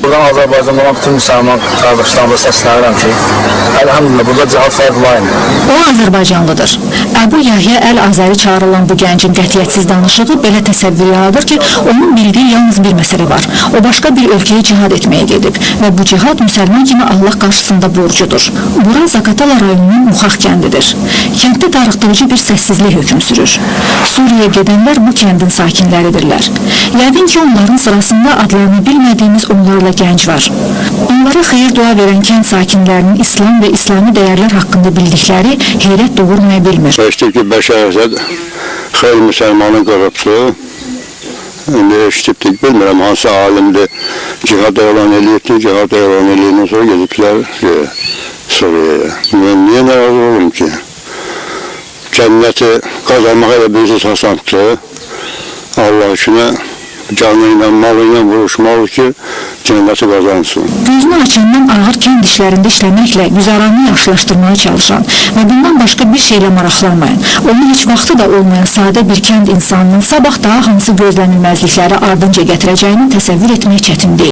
Buradan Azərbaycanda olan bütün müsəlman qardaşlarımıza səslənirəm ki, əlhamdülillah burada cihad fərqlayın. O Azərbaycanlıdır. Əbu Yahya Əl-Azəri çağırılan bu gəncin qətiyyətsiz danışığı belə təsəvvür yaradır ki, onun bildiyi yalnız bir məsələ var. O başqa bir ölkəyə cihad etməyə gedib və bu cihad müsəlman kimi Allah qarşısında borcudur. Bura Zaqatala rayonunun Muxax kəndidir. Kənddə darıxdırıcı bir səssizlik hökm sürür. Suriyə gedənlər bu kəndin sakinləridirlər. Yəqin ki, onların sırasında adlarını bilmədiyimiz onlarla gənc var. Onlara xeyir dua verən kənd sakinlərinin İslam və İslami dəyərlər haqqında bildikləri heyrət doğurmaya bilmir. İşte ki, Bəşər Əsəd xeyli müsəlmanı qırıbdı. İndi eşitdik, bilmirəm hansı alimdir. Cihad elan eləyirdi, cihad elan eləyirdən sonra gediblər Suriyaya. Niyə narazı olum ki? Cənnəti qazanmaq elə bizi asandır. Allah üçün canı ilə, malı ilə vuruşmalı ki, cənnəti qazansın. Gözünü açandan ağır kənd işlərində işləməklə güzaranını yaxşılaşdırmaya çalışan və bundan başqa bir şeylə maraqlanmayan, onun heç vaxtı da olmayan sadə bir kənd insanının sabah daha hansı gözlənilməzlikləri ardınca gətirəcəyini təsəvvür etmək çətin deyil.